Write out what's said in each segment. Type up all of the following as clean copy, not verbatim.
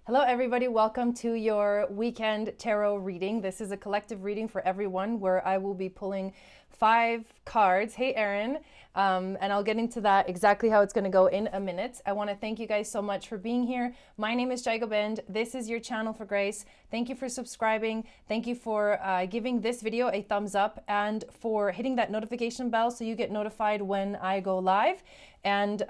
Hello, everybody. Welcome to your weekend tarot reading. This is a collective reading for everyone where I will be pulling 5 cards. Hey, Erin. And I'll get into that exactly how it's going to go in a minute. I want to thank you guys so much for being here. My name is Jai Gobind. This is your channel for grace. Thank you for subscribing. Thank you for giving this video a thumbs up and for hitting that notification bell so you get notified when I go live and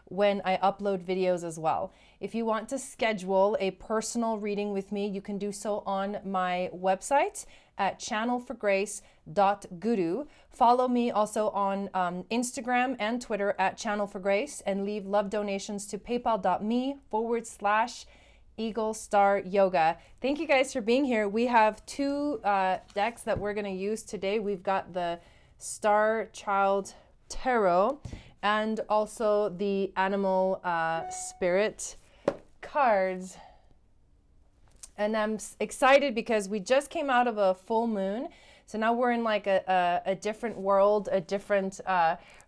when I upload videos as well. If you want to schedule a personal reading with me, you can do so on my website at channelforgrace.guru. Follow me also on Instagram and Twitter at channelforgrace and leave love donations to paypal.me/Eagle Star Yoga. Thank you guys for being here. We have 2 decks that we're going to use today. We've got the Star Child Tarot and also the Animal Spirit cards. And I'm excited because we just came out of a full moon. So now we're in like a different world, a different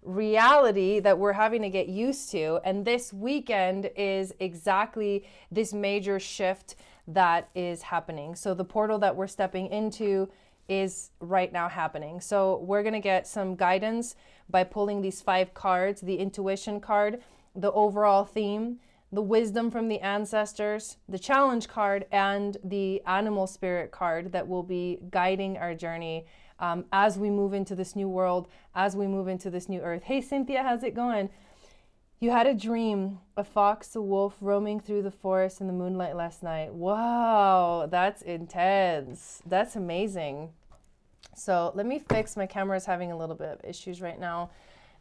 reality that we're having to get used to. And this weekend is exactly this major shift that is happening. So the portal that we're stepping into is right now happening. So we're going to get some guidance by pulling these 5 cards, the intuition card, the overall theme, the wisdom from the ancestors, the challenge card, and the animal spirit card that will be guiding our journey as we move into this new world, as we move into this new earth. Hey, Cynthia, how's it going? You had a dream, a fox, a wolf roaming through the forest in the moonlight last night. Wow, that's intense. That's amazing. So let me fix, my camera is having a little bit of issues right now.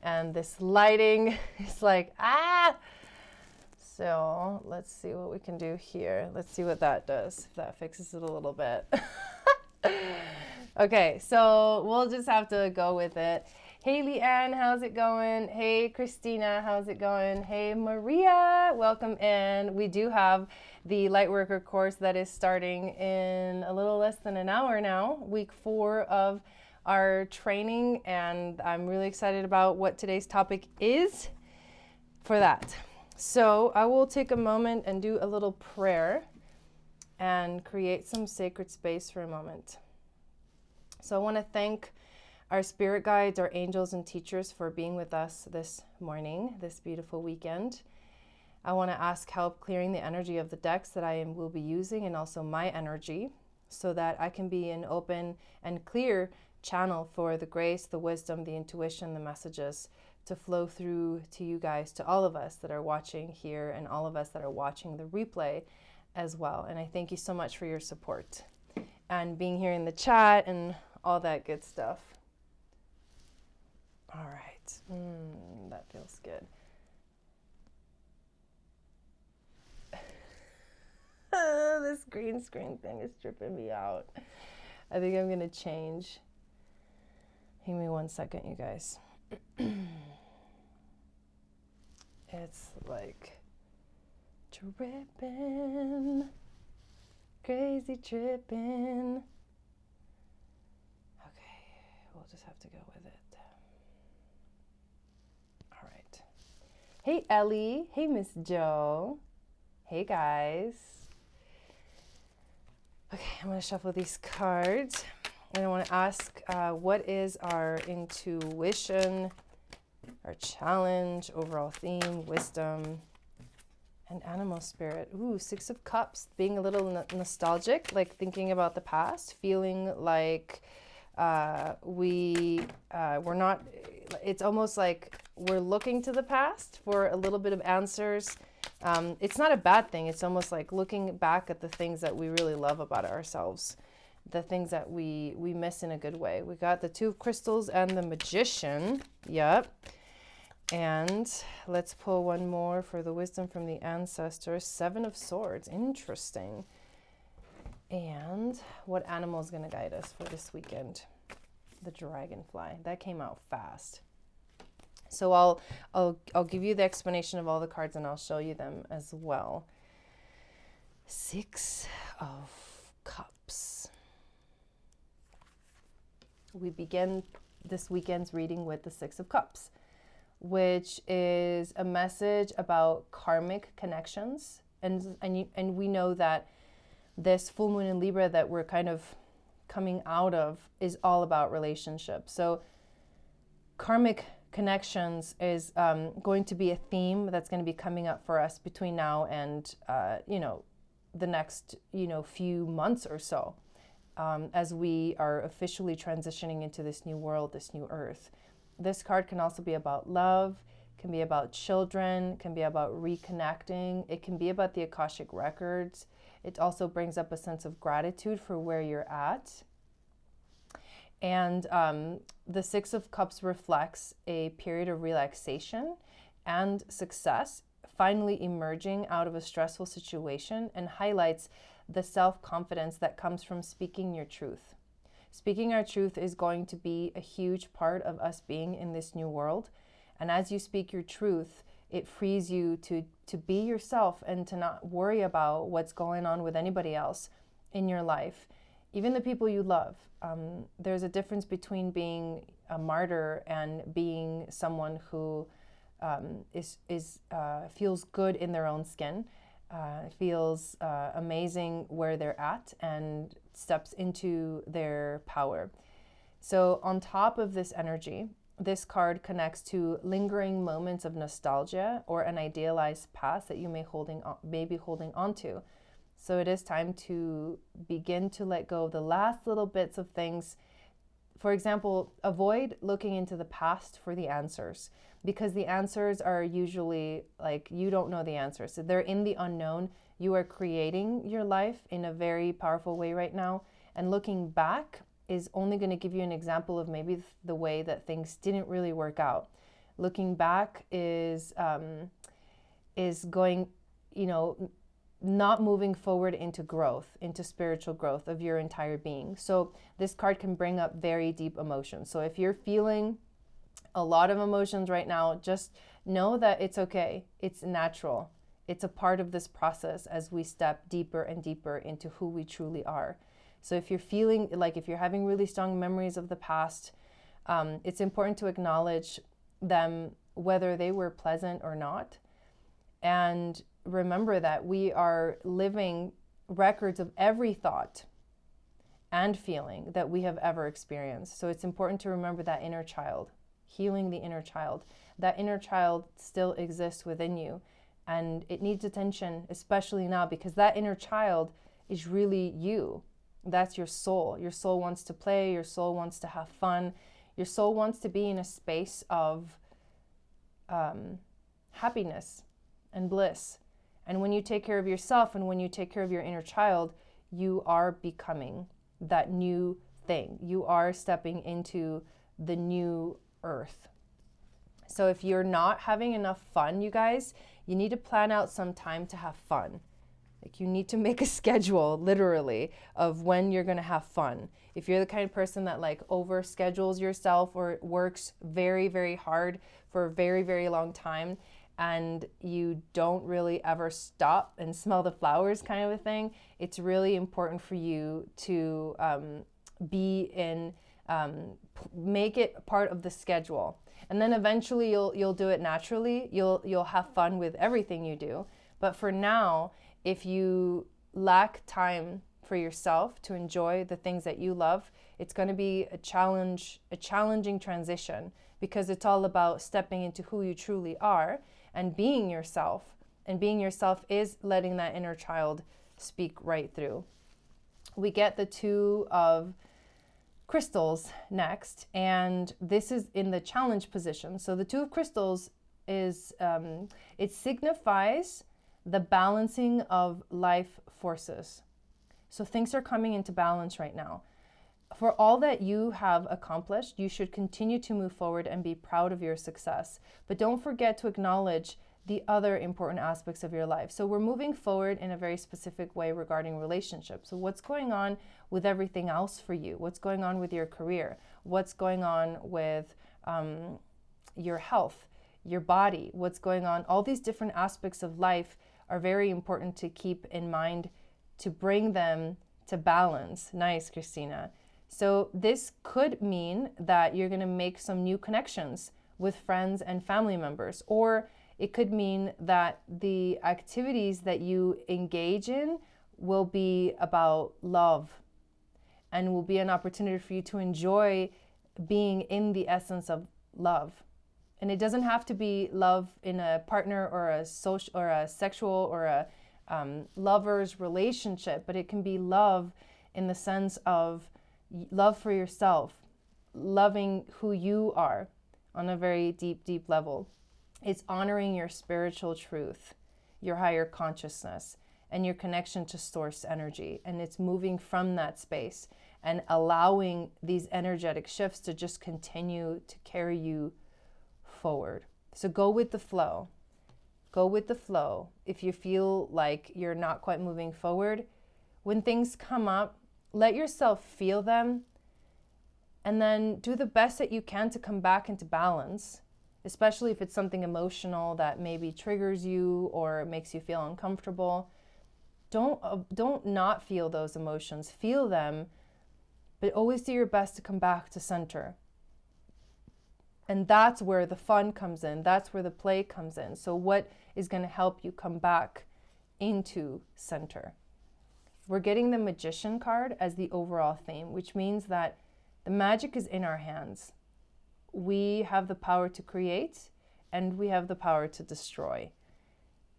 And this lighting is like, ah! So let's see what we can do here. Let's see what that does, if that fixes it a little bit. Okay, so we'll just have to go with it. Hey, Leanne, how's it going? Hey, Christina, how's it going? Hey, Maria, welcome in. We do have the Lightworker course that is starting in a little less than an hour now, week 4 of our training, and I'm really excited about what today's topic is for that. So I will take a moment and do a little prayer and create some sacred space for a moment. So I want to thank our spirit guides, our angels and teachers for being with us this morning, this beautiful weekend. I want to ask help clearing the energy of the decks that I will be using and also my energy so that I can be an open and clear channel for the grace, the wisdom, the intuition, the messages to flow through to you guys, to all of us that are watching here and all of us that are watching the replay as well. And I thank you so much for your support and being here in the chat and all that good stuff. All right, that feels good. This green screen thing is tripping me out. I think I'm gonna change. Give me 1 second, you guys. It's like tripping, crazy tripping. Okay, we'll just have to go with it. All right. Hey, Ellie. Hey, Miss Joe. Hey, guys. Okay, I'm going to shuffle these cards. And I want to ask, what is our intuition, our challenge, overall theme, wisdom, and animal spirit? Ooh, 6 of Cups, being a little nostalgic, like thinking about the past, feeling like we're not, it's almost like we're looking to the past for a little bit of answers. It's not a bad thing. It's almost like looking back at the things that we really love about ourselves, the things that we miss in a good way. We got the 2 of Crystals and the Magician. Yep. And let's pull one more for the wisdom from the ancestors. 7 of Swords. Interesting. And what animal is going to guide us for this weekend? The dragonfly. That came out fast. So I'll give you the explanation of all the cards and I'll show you them as well. 6 of Cups. We begin this weekend's reading with the 6 of Cups, which is a message about karmic connections And we know that this full moon in Libra that we're kind of coming out of is all about relationships. So karmic connections is going to be a theme that's going to be coming up for us between now and the next few months or so, as we are officially transitioning into this new world, this new earth. This card can also be about love, can be about children, can be about reconnecting. It can be about the Akashic records. It also brings up a sense of gratitude for where you're at. And the Six of Cups reflects a period of relaxation and success, finally emerging out of a stressful situation, and highlights the self-confidence that comes from speaking your truth. Speaking our truth is going to be a huge part of us being in this new world. And as you speak your truth, it frees you to be yourself and to not worry about what's going on with anybody else in your life, even the people you love. There's a difference between being a martyr and being someone who feels good in their own skin, feels amazing where they're at, and steps into their power. So on top of this energy, this card connects to lingering moments of nostalgia or an idealized past that you may be holding on to. So it is time to begin to let go of the last little bits of things. For example, avoid looking into the past for the answers, because the answers are usually like, you don't know the answers. So they're in the unknown. You are creating your life in a very powerful way right now. And looking back is only going to give you an example of maybe the way that things didn't really work out. Looking back is going, not moving forward into growth, into spiritual growth of your entire being. So this card can bring up very deep emotions. So if you're feeling a lot of emotions right now, just know that it's okay. It's natural. It's a part of this process as we step deeper and deeper into who we truly are. So if you're feeling like, if you're having really strong memories of the past, it's important to acknowledge them, whether they were pleasant or not. And remember that we are living records of every thought and feeling that we have ever experienced. So it's important to remember that inner child, healing the inner child. That inner child still exists within you, and it needs attention, especially now, because that inner child is really you. That's your soul. Your soul wants to play. Your soul wants to have fun. Your soul wants to be in a space of happiness and bliss. And when you take care of yourself and when you take care of your inner child, you are becoming that new thing. You are stepping into the new earth. So if you're not having enough fun, you guys, you need to plan out some time to have fun. Like, you need to make a schedule, literally, of when you're going to have fun. If you're the kind of person that like over schedules yourself or works very, very hard for a very, very long time, and you don't really ever stop and smell the flowers kind of a thing, it's really important for you to make it part of the schedule. And then eventually you'll do it naturally. You'll have fun with everything you do. But for now, if you lack time for yourself to enjoy the things that you love, it's going to be a challenging transition, because it's all about stepping into who you truly are and being yourself. And being yourself is letting that inner child speak right through. We get the Two of Crystals next, and this is in the challenge position. So the Two of Crystals is, it signifies the balancing of life forces. So things are coming into balance right now. For all that you have accomplished, you should continue to move forward and be proud of your success. But don't forget to acknowledge the other important aspects of your life. So we're moving forward in a very specific way regarding relationships. So what's going on with everything else for you? What's going on with your career? What's going on with your health, your body? What's going on? All these different aspects of life are very important to keep in mind, to bring them to balance. Nice, Christina. So this could mean that you're going to make some new connections with friends and family members, or It could mean that the activities that you engage in will be about love and will be an opportunity for you to enjoy being in the essence of love. And it doesn't have to be love in a partner or a social or a sexual or a lover's relationship, but it can be love in the sense of love for yourself, loving who you are on a very deep, deep level. It's honoring your spiritual truth, your higher consciousness, and your connection to source energy. And it's moving from that space and allowing these energetic shifts to just continue to carry you forward. So go with the flow. Go with the flow. If you feel like you're not quite moving forward, when things come up, let yourself feel them and then do the best that you can to come back into balance, especially if it's something emotional that maybe triggers you or makes you feel uncomfortable. Don't not feel those emotions. Feel them, but always do your best to come back to center. And that's where the fun comes in. That's where the play comes in. So what is going to help you come back into center? We're getting the Magician card as the overall theme, which means that the magic is in our hands. We have the power to create and we have the power to destroy.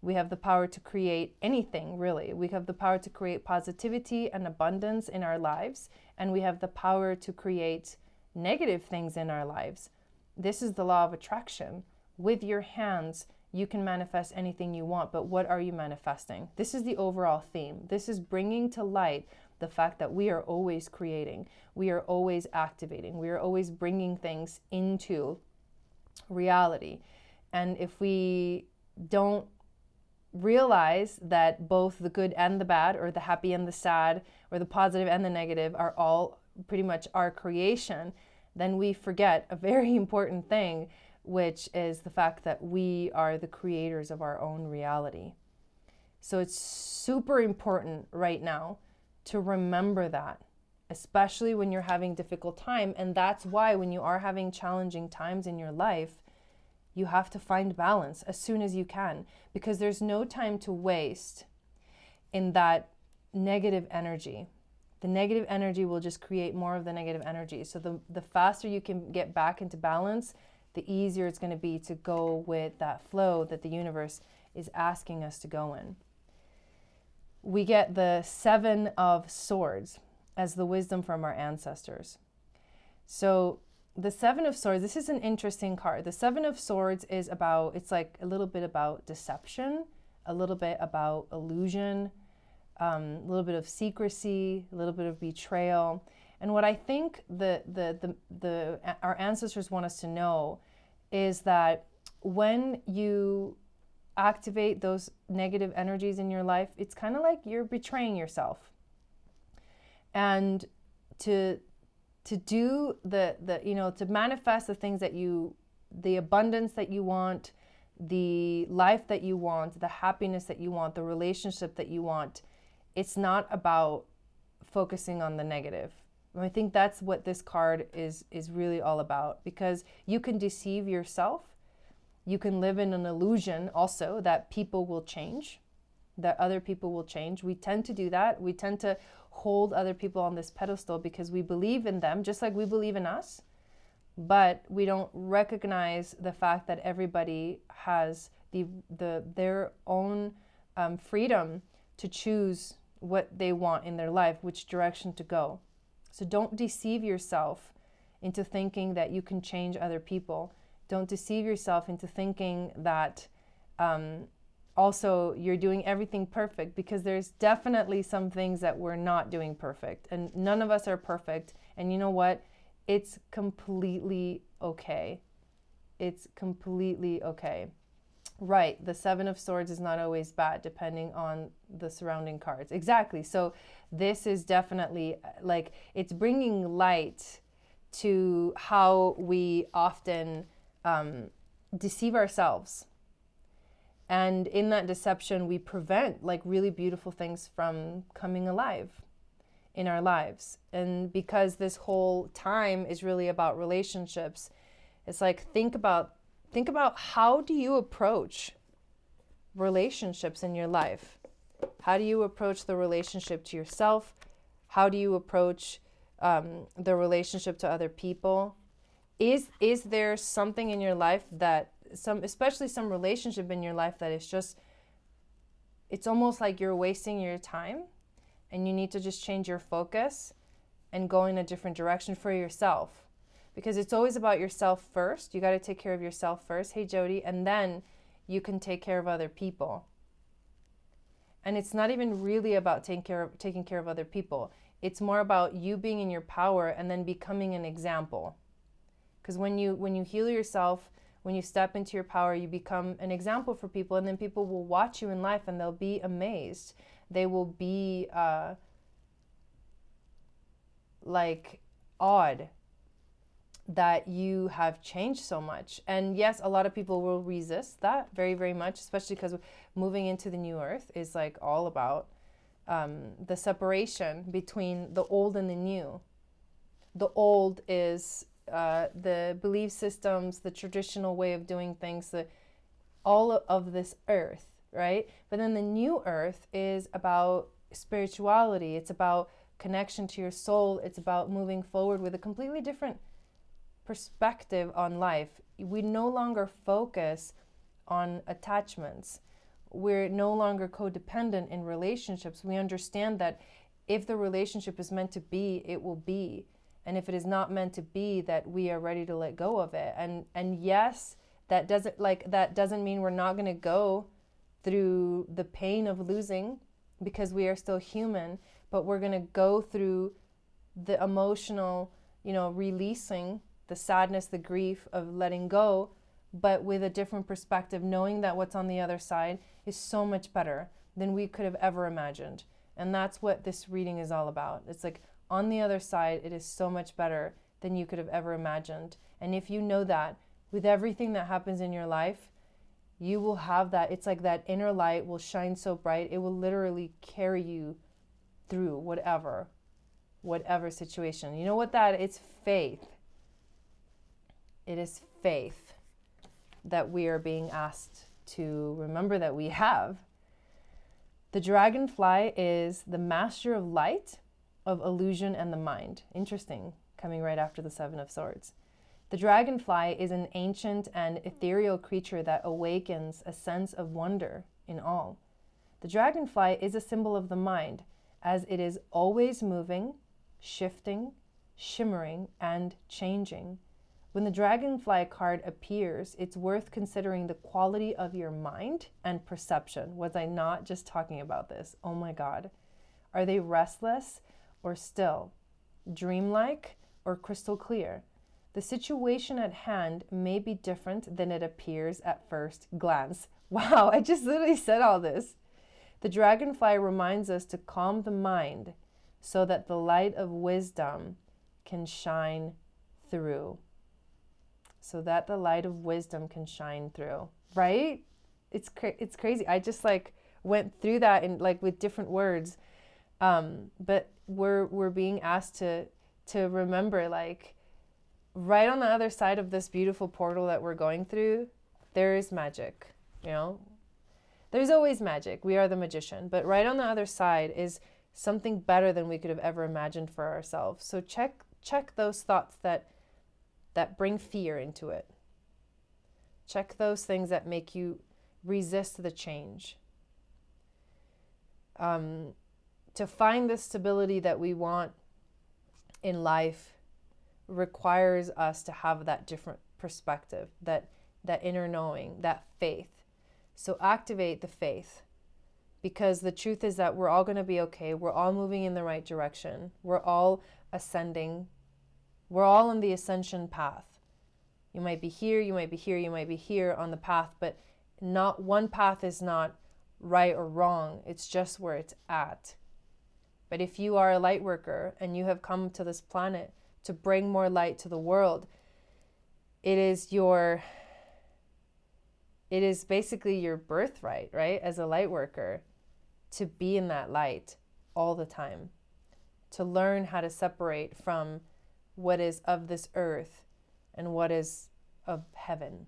We have the power to create anything, really. We have the power to create positivity and abundance in our lives, and we have the power to create negative things in our lives. This is the law of attraction. With your hands, you can manifest anything you want, but what are you manifesting? This is the overall theme. This is bringing to light the fact that we are always creating. We are always activating. We are always bringing things into reality. And if we don't realize that both the good and the bad, or the happy and the sad, or the positive and the negative are all pretty much our creation, then we forget a very important thing, which is the fact that we are the creators of our own reality. So it's super important right now to remember that, especially when you're having difficult time. And that's why when you are having challenging times in your life, you have to find balance as soon as you can, because there's no time to waste in that negative energy. The negative energy will just create more of the negative energy. So the faster you can get back into balance, the easier it's going to be to go with that flow that the universe is asking us to go in. We get the 7 of Swords as the wisdom from our ancestors. So the 7 of Swords, this is an interesting card. The 7 of Swords is about, it's like a little bit about deception, a little bit about illusion, a little bit of secrecy, a little bit of betrayal. And what I think our ancestors want us to know is that when you activate those negative energies in your life, it's kind of like you're betraying yourself. And to do to manifest the things that the abundance that you want, the life that you want, the happiness that you want, the relationship that you want, it's not about focusing on the negative. And I think that's what this card is really all about, because you can deceive yourself. You can live in an illusion also that people will change, that other people will change. We tend to do that. We tend to hold other people on this pedestal because we believe in them, just like we believe in us. But we don't recognize the fact that everybody has their own freedom to choose what they want in their life, which direction to go. So don't deceive yourself into thinking that you can change other people. Don't deceive yourself into thinking that also you're doing everything perfect, because there's definitely some things that we're not doing perfect, and none of us are perfect. And you know what? It's completely okay. It's completely okay. Right, the 7 of Swords is not always bad, depending on the surrounding cards. Exactly. So this is definitely like, it's bringing light to how we often deceive ourselves. And in that deception, we prevent like really beautiful things from coming alive in our lives. And because this whole time is really about relationships, it's like, think about think about, how do you approach relationships in your life? How do you approach the relationship to yourself? How do you approach the relationship to other people? Is there something in your life that, especially some relationship in your life, that is just, it's almost like you're wasting your time and you need to just change your focus and go in a different direction for yourself? Because it's always about yourself first. You got to take care of yourself first, hey Jody, and then you can take care of other people. And it's not even really about taking care of other people. It's more about you being in your power and then becoming an example. Because when you heal yourself, when you step into your power, you become an example for people, and then people will watch you in life and they'll be amazed. They will be like awed that you have changed so much. And yes, a lot of people will resist that very, very much, especially because moving into the new earth is like all about the separation between the old and the new. The old is the belief systems, the traditional way of doing things, all of this earth, right? But then the new earth is about spirituality. It's about connection to your soul. It's about moving forward with a completely different perspective on life. We no longer focus on attachments. We're no longer codependent in relationships. We understand that if the relationship is meant to be, it will be. And if it is not meant to be, that we are ready to let go of it. And yes, that doesn't mean we're not going to go through the pain of losing, because we are still human, but we're going to go through the emotional, releasing the sadness, the grief of letting go, but with a different perspective, knowing that what's on the other side is so much better than we could have ever imagined. And that's what this reading is all about. It's like, on the other side, it is so much better than you could have ever imagined. And if you know that, with everything that happens in your life, you will have that. It's like that inner light will shine so bright, it will literally carry you through whatever situation. You know what that is? It's faith. It is faith that we are being asked to remember that we have. The dragonfly is the master of light, of illusion, and the mind. Interesting, coming right after the Seven of Swords. The dragonfly is an ancient and ethereal creature that awakens a sense of wonder in all. The dragonfly is a symbol of the mind, as it is always moving, shifting, shimmering, and changing. When the dragonfly card appears, it's worth considering the quality of your mind and perception. Was I not just talking about this? Oh my God. Are they restless or still, dreamlike or crystal clear? The situation at hand may be different than it appears at first glance. Wow, I just literally said all this. The dragonfly reminds us to calm the mind so that the light of wisdom can shine through. So that the light of wisdom can shine through, right? It's crazy. I just went through that in with different words. But we're being asked to remember, right on the other side of this beautiful portal that we're going through, there is magic. There's always magic. We are the magician. But right on the other side is something better than we could have ever imagined for ourselves. So check those thoughts that bring fear into it. Check those things that make you resist the change. To find the stability that we want in life requires us to have that different perspective, that inner knowing, that faith. So activate the faith, because the truth is that we're all going to be okay. We're all moving in the right direction. We're all ascending. We're all on the ascension path. You might be here, you might be here, you might be here on the path, but not one path is not right or wrong. It's just where it's at. But if you are a light worker and you have come to this planet to bring more light to the world, it is basically your birthright, right? As a light worker, to be in that light all the time, to learn how to separate from what is of this earth and what is of heaven.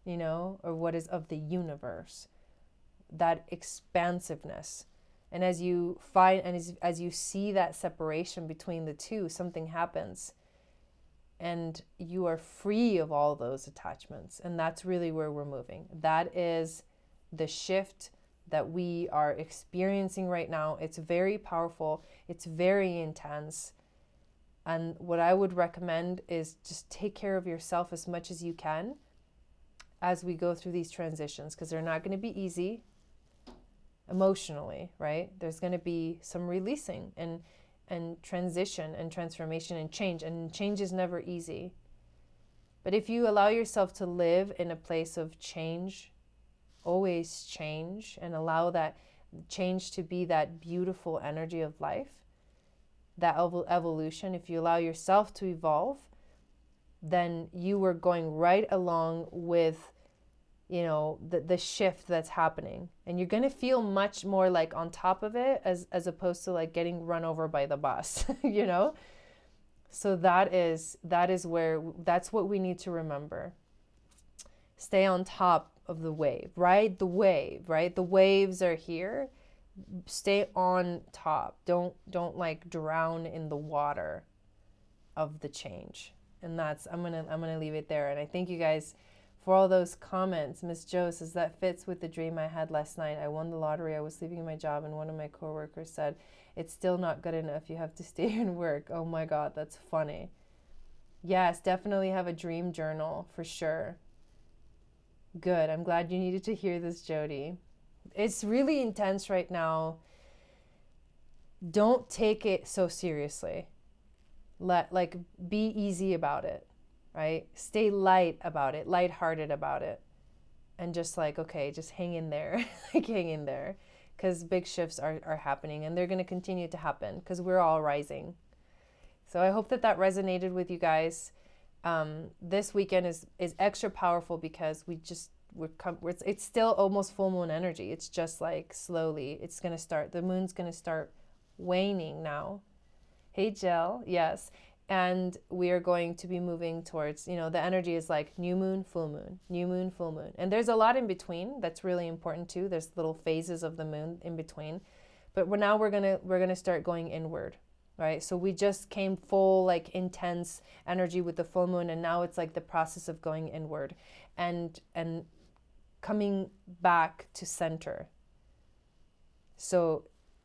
or what is of the universe, that expansiveness. And as you find, and as you see that separation between the two, something happens and you are free of all those attachments. And that's really where we're moving. That is the shift that we are experiencing right now. It's very powerful. It's very intense. And what I would recommend is just take care of yourself as much as you can as we go through these transitions, because they're not going to be easy emotionally, right? There's going to be some releasing and transition and transformation and change is never easy. But if you allow yourself to live in a place of change, always change, and allow that change to be that beautiful energy of life, that evolution, if you allow yourself to evolve, then you are going right along with, the shift that's happening. And you're going to feel much more like on top of it as opposed to like getting run over by the bus, So that's what we need to remember. Stay on top of the wave, ride the wave, right? The waves are here. Stay on top. Don't like drown in the water of the change. And I'm gonna leave it there. And I thank you guys for all those comments. Miss Jo says, that fits with the dream I had last night. I won the lottery. I was leaving my job and one of my coworkers said, it's still not good enough. You have to stay and work. Oh my God, that's funny. Yes, definitely have a dream journal for sure. Good. I'm glad you needed to hear this, Jody. It's really intense right now. Don't take it so seriously. Be easy about it, right? Stay light about it, lighthearted about it. And just okay, just hang in there, hang in there. Because big shifts are happening and they're going to continue to happen because we're all rising. So I hope that resonated with you guys. This weekend is extra powerful because it's still almost full moon energy. It's just slowly, it's going to start, the moon's going to start waning now. Hey, Jill. Yes. And we are going to be moving towards, the energy is like new moon, full moon, new moon, full moon. And there's a lot in between. That's really important too. There's little phases of the moon in between. But we're going to start going inward, right? So we just came full, intense energy with the full moon. And now it's the process of going inward and coming back to center. So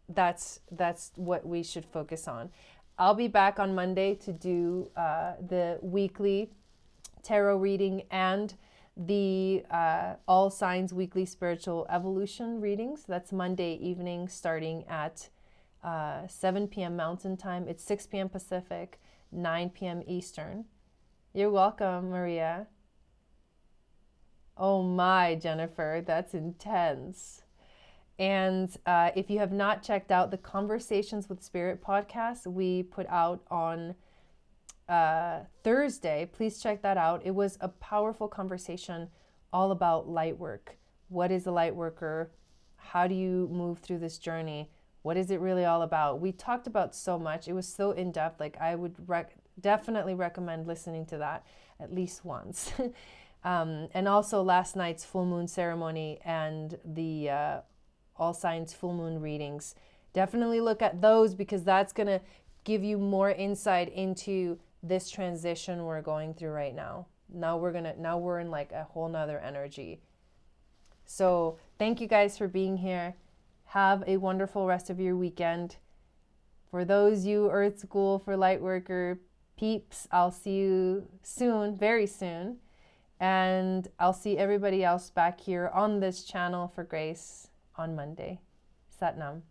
that's what we should focus on. I'll be back on Monday to do the weekly tarot reading and the All Signs Weekly Spiritual Evolution readings. That's Monday evening starting at 7 p.m. Mountain Time. It's 6 p.m. Pacific, 9 p.m. Eastern. You're welcome, Maria. Oh my, Jennifer, that's intense. And if you have not checked out the Conversations with Spirit podcast we put out on Thursday, please check that out. It was a powerful conversation all about light work. What is a light worker? How do you move through this journey? What is it really all about? We talked about so much. It was so in-depth. I would definitely recommend listening to that at least once. And also last night's full moon ceremony and the All Signs full moon readings. Definitely look at those because that's going to give you more insight into this transition we're going through right now. Now we're in a whole nother energy. So thank you guys for being here. Have a wonderful rest of your weekend. For those you Earth School for Lightworker peeps, I'll see you soon, very soon. And I'll see everybody else back here on this channel for Grace on Monday. Sat Nam.